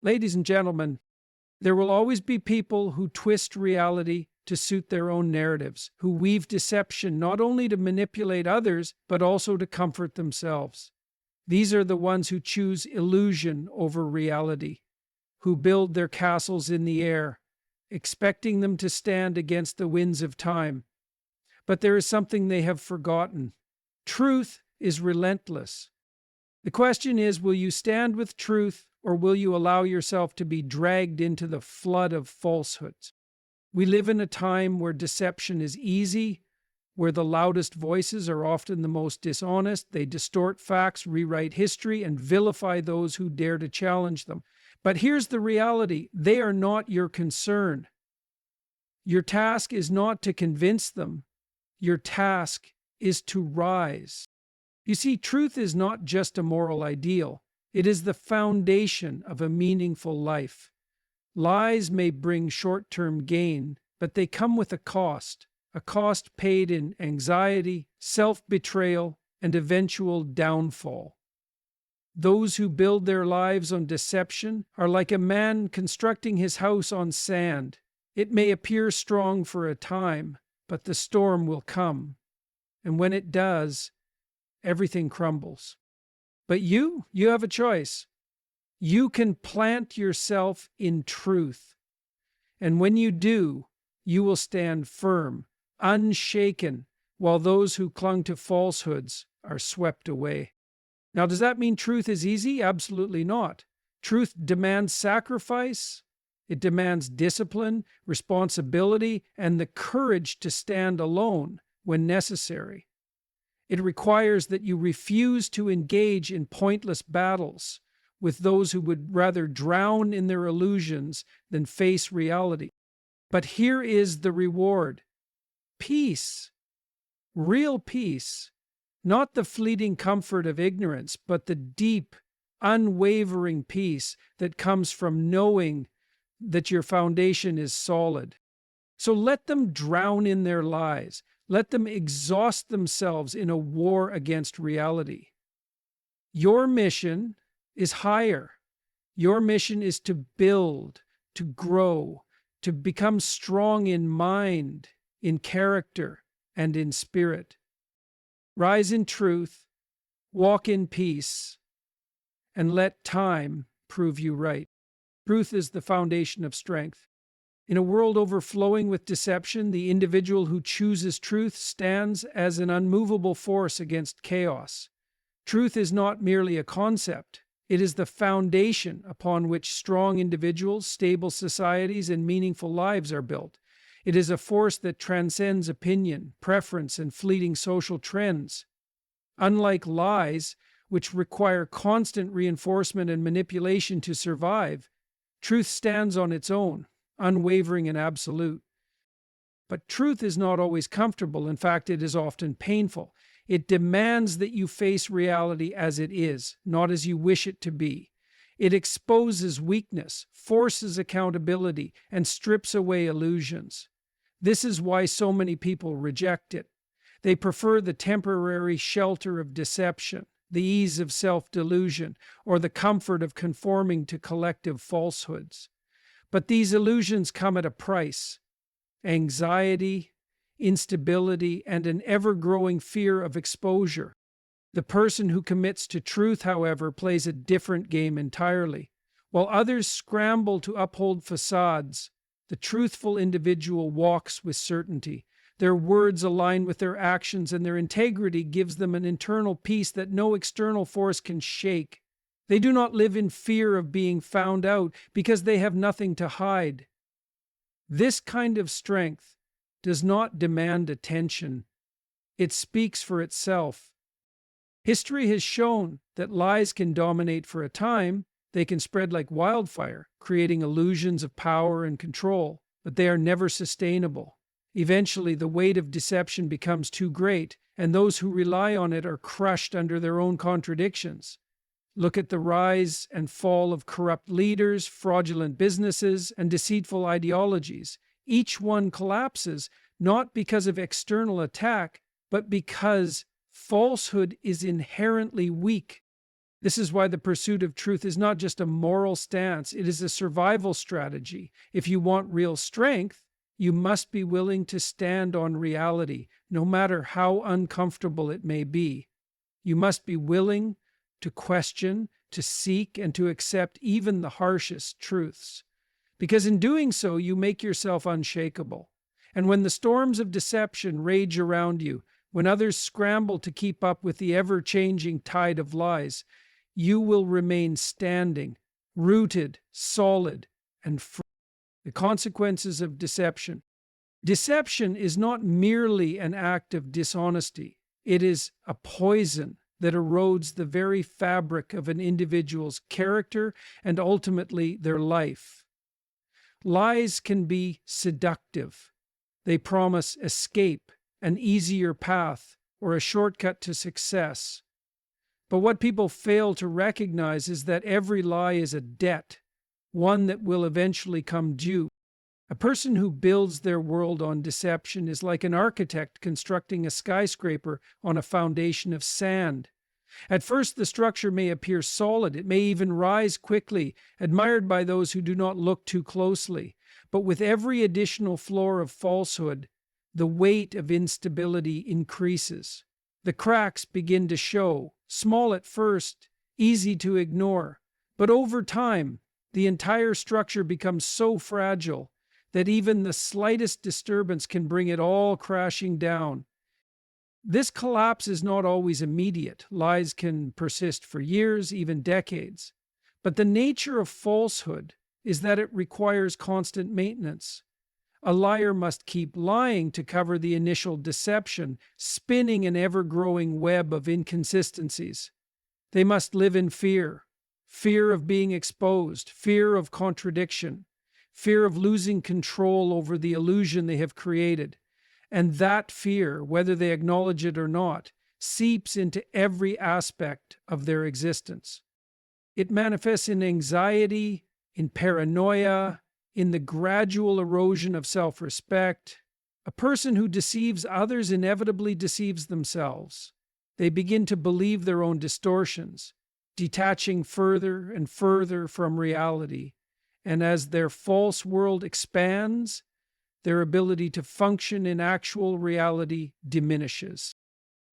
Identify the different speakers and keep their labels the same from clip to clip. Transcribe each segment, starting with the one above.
Speaker 1: Ladies and gentlemen, there will always be people who twist reality to suit their own narratives, who weave deception not only to manipulate others, but also to comfort themselves. These are the ones who choose illusion over reality, who build their castles in the air, expecting them to stand against the winds of time. But there is something they have forgotten. Truth is relentless. The question is, will you stand with truth, or will you allow yourself to be dragged into the flood of falsehoods? We live in a time where deception is easy, where the loudest voices are often the most dishonest. They distort facts, rewrite history, and vilify those who dare to challenge them. But here's the reality: they are not your concern. Your task is not to convince them. Your task is to rise. You see, truth is not just a moral ideal. It is the foundation of a meaningful life. Lies may bring short-term gain, but they come with a cost paid in anxiety, self-betrayal, and eventual downfall. Those who build their lives on deception are like a man constructing his house on sand. It may appear strong for a time, but the storm will come. And when it does, everything crumbles. But you have a choice. You can plant yourself in truth. And when you do, you will stand firm, unshaken, while those who clung to falsehoods are swept away. Now, does that mean truth is easy? Absolutely not. Truth demands sacrifice. It demands discipline, responsibility, and the courage to stand alone when necessary. It requires that you refuse to engage in pointless battles with those who would rather drown in their illusions than face reality. But here is the reward: peace, real peace, not the fleeting comfort of ignorance, but the deep, unwavering peace that comes from knowing that your foundation is solid. So let them drown in their lies. Let them exhaust themselves in a war against reality. Your mission is higher. Your mission is to build, to grow, to become strong in mind, in character, and in spirit. Rise in truth, walk in peace, and let time prove you right. Truth is the foundation of strength. In a world overflowing with deception, the individual who chooses truth stands as an unmovable force against chaos. Truth is not merely a concept. It is the foundation upon which strong individuals, stable societies, and meaningful lives are built. It is a force that transcends opinion, preference, and fleeting social trends. Unlike lies, which require constant reinforcement and manipulation to survive, truth stands on its own, unwavering and absolute. But truth is not always comfortable. In fact, it is often painful. It demands that you face reality as it is, not as you wish it to be. It exposes weakness, forces accountability, and strips away illusions. This is why so many people reject it. They prefer the temporary shelter of deception, the ease of self-delusion, or the comfort of conforming to collective falsehoods. But these illusions come at a price: anxiety, instability, and an ever-growing fear of exposure. The person who commits to truth, however, plays a different game entirely. While others scramble to uphold facades, the truthful individual walks with certainty. Their words align with their actions, and their integrity gives them an internal peace that no external force can shake. They do not live in fear of being found out because they have nothing to hide. This kind of strength does not demand attention. It speaks for itself. History has shown that lies can dominate for a time. They can spread like wildfire, creating illusions of power and control, but they are never sustainable. Eventually, the weight of deception becomes too great, and those who rely on it are crushed under their own contradictions. Look at the rise and fall of corrupt leaders, fraudulent businesses, and deceitful ideologies. Each one collapses not because of external attack, but because falsehood is inherently weak. This is why the pursuit of truth is not just a moral stance, it is a survival strategy. If you want real strength, you must be willing to stand on reality, no matter how uncomfortable it may be. You must be willing to question, to seek, and to accept even the harshest truths. Because in doing so, you make yourself unshakable. And when the storms of deception rage around you, when others scramble to keep up with the ever-changing tide of lies, you will remain standing, rooted, solid, and free. The consequences of deception. Deception is not merely an act of dishonesty. It is a poison that erodes the very fabric of an individual's character and ultimately their life. Lies can be seductive. They promise escape, an easier path, or a shortcut to success. But what people fail to recognize is that every lie is a debt, one that will eventually come due. A person who builds their world on deception is like an architect constructing a skyscraper on a foundation of sand. At first, the structure may appear solid. It may even rise quickly, admired by those who do not look too closely. But with every additional floor of falsehood, the weight of instability increases. The cracks begin to show, small at first, easy to ignore. But over time, the entire structure becomes so fragile that even the slightest disturbance can bring it all crashing down. This collapse is not always immediate. Lies can persist for years, even decades. But the nature of falsehood is that it requires constant maintenance. A liar must keep lying to cover the initial deception, spinning an ever-growing web of inconsistencies. They must live in fear. Fear of being exposed, fear of contradiction, fear of losing control over the illusion they have created. And that fear, whether they acknowledge it or not, seeps into every aspect of their existence. It manifests in anxiety, in paranoia, in the gradual erosion of self-respect. A person who deceives others inevitably deceives themselves. They begin to believe their own distortions, detaching further and further from reality. And as their false world expands, their ability to function in actual reality diminishes.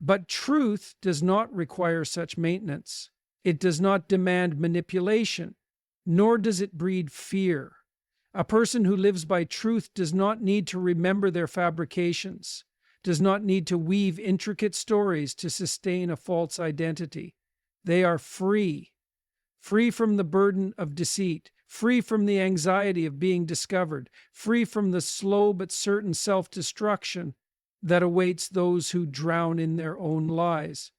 Speaker 1: But truth does not require such maintenance. It does not demand manipulation, nor does it breed fear. A person who lives by truth does not need to remember their fabrications, does not need to weave intricate stories to sustain a false identity. They are free, free from the burden of deceit, free from the anxiety of being discovered, free from the slow but certain self-destruction that awaits those who drown in their own lies.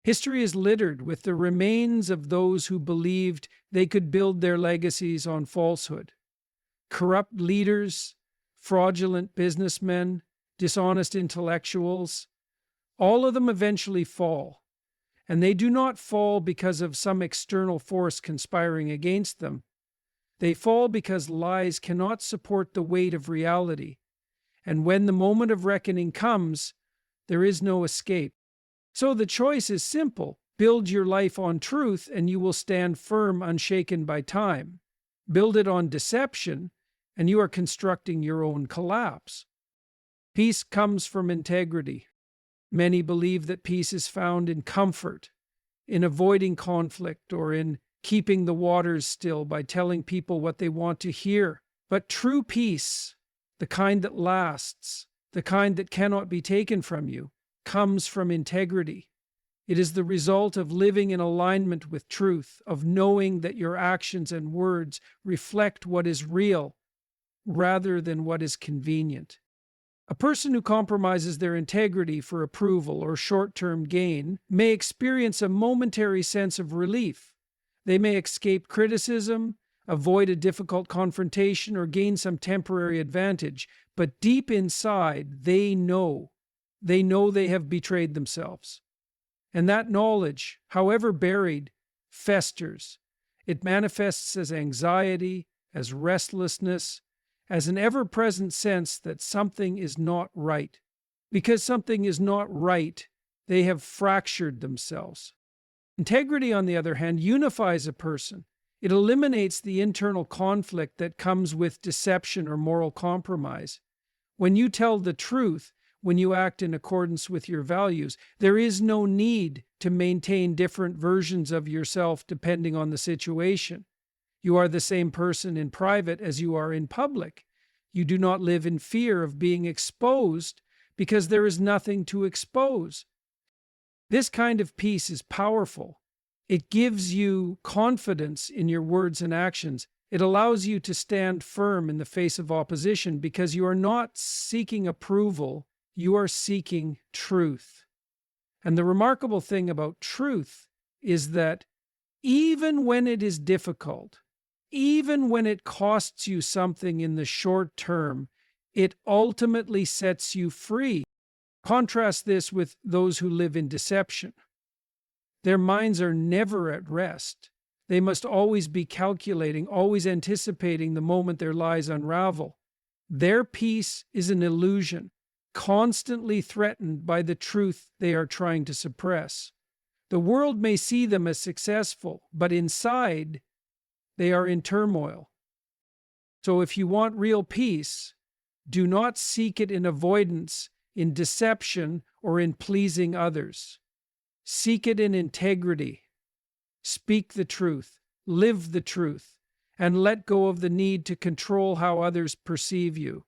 Speaker 1: History is littered with the remains of those who believed they could build their legacies on falsehood. Corrupt leaders, fraudulent businessmen, dishonest intellectuals, all of them eventually fall. And they do not fall because of some external force conspiring against them. They fall because lies cannot support the weight of reality. And when the moment of reckoning comes, there is no escape. So the choice is simple. Build your life on truth and you will stand firm, unshaken by time. Build it on deception and you are constructing your own collapse. Peace comes from integrity. Many believe that peace is found in comfort, in avoiding conflict, or in keeping the waters still by telling people what they want to hear. But true peace, the kind that lasts, the kind that cannot be taken from you, comes from integrity. It is the result of living in alignment with truth, of knowing that your actions and words reflect what is real rather than what is convenient. A person who compromises their integrity for approval or short-term gain may experience a momentary sense of relief. They may escape criticism, avoid a difficult confrontation, or gain some temporary advantage, but deep inside, they know they have betrayed themselves. And that knowledge, however buried, festers. It manifests as anxiety, as restlessness, as an ever-present sense that something is not right. Because something is not right, they have fractured themselves. Integrity, on the other hand, unifies a person. It eliminates the internal conflict that comes with deception or moral compromise. When you tell the truth, when you act in accordance with your values, there is no need to maintain different versions of yourself depending on the situation. You are the same person in private as you are in public. You do not live in fear of being exposed because there is nothing to expose. This kind of peace is powerful. It gives you confidence in your words and actions. It allows you to stand firm in the face of opposition because you are not seeking approval, you are seeking truth. And the remarkable thing about truth is that even when it is difficult, even when it costs you something in the short term, it ultimately sets you free. Contrast this with those who live in deception. Their minds are never at rest. They must always be calculating, always anticipating the moment their lies unravel. Their peace is an illusion, constantly threatened by the truth they are trying to suppress. The world may see them as successful, but inside, they are in turmoil. So if you want real peace, do not seek it in avoidance, in deception, or in pleasing others. Seek it in integrity. Speak the truth, live the truth, and let go of the need to control how others perceive you.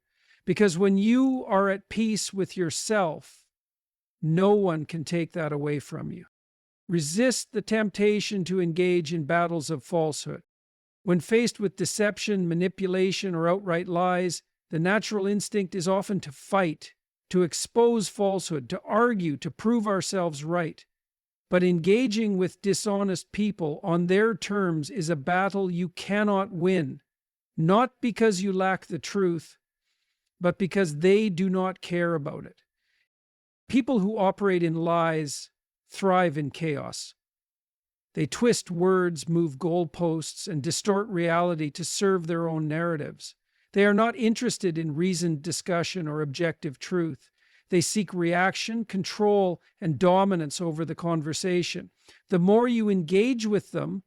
Speaker 1: Because when you are at peace with yourself, no one can take that away from you. Resist the temptation to engage in battles of falsehood. When faced with deception, manipulation, or outright lies, the natural instinct is often to fight, to expose falsehood, to argue, to prove ourselves right. But engaging with dishonest people on their terms is a battle you cannot win, not because you lack the truth, but because they do not care about it. People who operate in lies thrive in chaos. They twist words, move goalposts, and distort reality to serve their own narratives. They are not interested in reasoned discussion or objective truth. They seek reaction, control, and dominance over the conversation. The more you engage with them,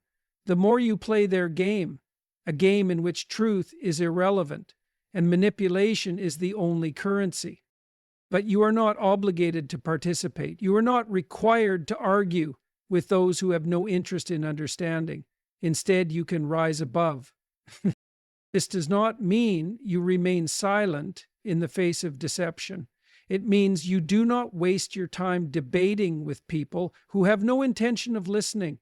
Speaker 1: the more you play their game, a game in which truth is irrelevant and manipulation is the only currency. But you are not obligated to participate. You are not required to argue with those who have no interest in understanding. Instead, you can rise above. This does not mean you remain silent in the face of deception. It means you do not waste your time debating with people who have no intention of listening.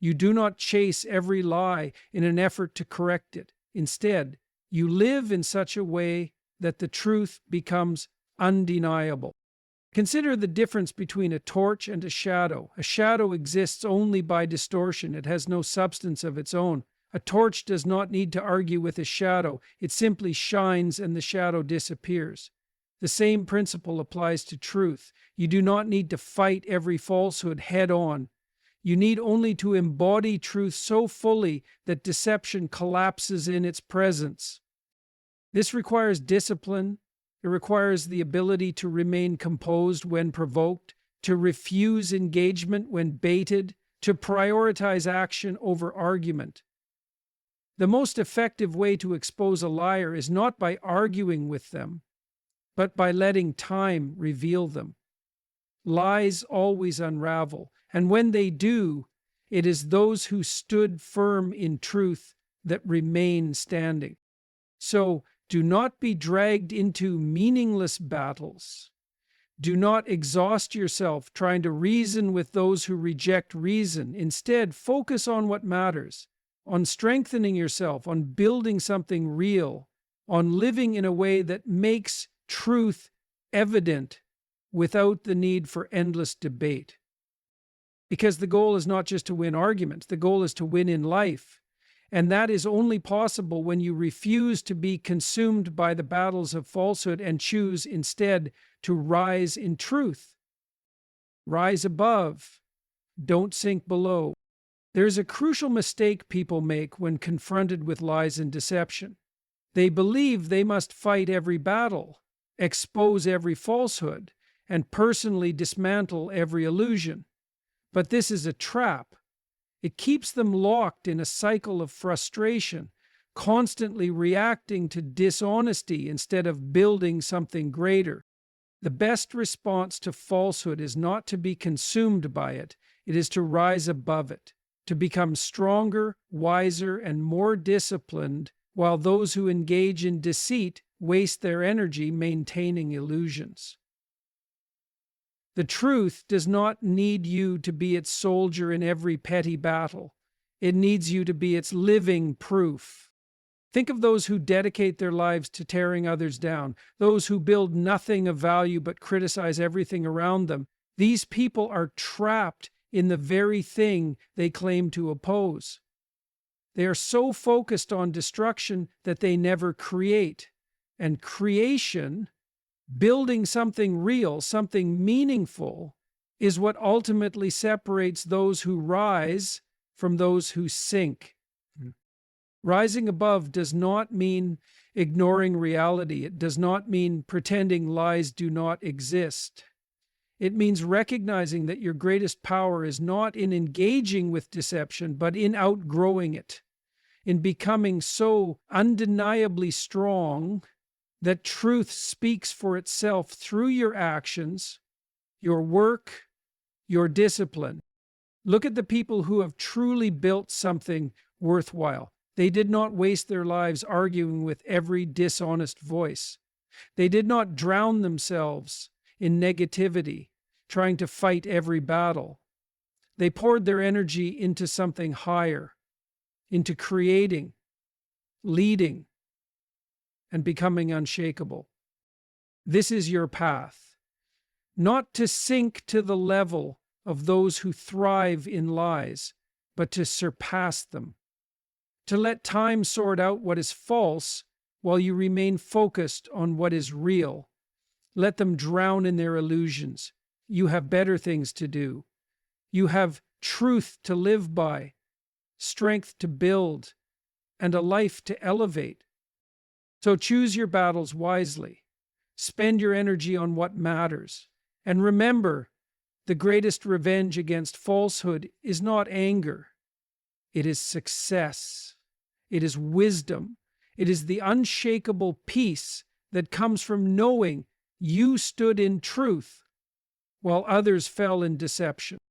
Speaker 1: You do not chase every lie in an effort to correct it. Instead, you live in such a way that the truth becomes undeniable. Consider the difference between a torch and a shadow. A shadow exists only by distortion. It has no substance of its own. A torch does not need to argue with a shadow. It simply shines and the shadow disappears. The same principle applies to truth. You do not need to fight every falsehood head on. You need only to embody truth so fully that deception collapses in its presence. This requires discipline. It requires the ability to remain composed when provoked, to refuse engagement when baited, to prioritize action over argument. The most effective way to expose a liar is not by arguing with them, but by letting time reveal them. Lies always unravel, and when they do, it is those who stood firm in truth that remain standing. So, do not be dragged into meaningless battles. Do not exhaust yourself trying to reason with those who reject reason. Instead, focus on what matters, on strengthening yourself, on building something real, on living in a way that makes truth evident without the need for endless debate. Because the goal is not just to win arguments, the goal is to win in life. And that is only possible when you refuse to be consumed by the battles of falsehood and choose instead to rise in truth. Rise above. Don't sink below. There's a crucial mistake people make when confronted with lies and deception. They believe they must fight every battle, expose every falsehood, and personally dismantle every illusion. But this is a trap. It keeps them locked in a cycle of frustration, constantly reacting to dishonesty instead of building something greater. The best response to falsehood is not to be consumed by it, it is to rise above it, to become stronger, wiser, and more disciplined, while those who engage in deceit waste their energy maintaining illusions. The truth does not need you to be its soldier in every petty battle. It needs you to be its living proof. Think of those who dedicate their lives to tearing others down, those who build nothing of value but criticize everything around them. These people are trapped in the very thing they claim to oppose. They are so focused on destruction that they never create. And creation, building something real, something meaningful, is what ultimately separates those who rise from those who sink. Rising above does not mean ignoring reality. It does not mean pretending lies do not exist. It means recognizing that your greatest power is not in engaging with deception, but in outgrowing it, in becoming so undeniably strong that truth speaks for itself through your actions, your work, your discipline. Look at the people who have truly built something worthwhile. They did not waste their lives arguing with every dishonest voice. They did not drown themselves in negativity, trying to fight every battle. They poured their energy into something higher, into creating, leading, and becoming unshakable. This is your path, not to sink to the level of those who thrive in lies, but to surpass them. To let time sort out what is false while you remain focused on what is real. Let them drown in their illusions. You have better things to do. You have truth to live by, strength to build, and a life to elevate. So choose your battles wisely. Spend your energy on what matters. And remember, the greatest revenge against falsehood is not anger. It is success. It is wisdom. It is the unshakable peace that comes from knowing you stood in truth while others fell in deception.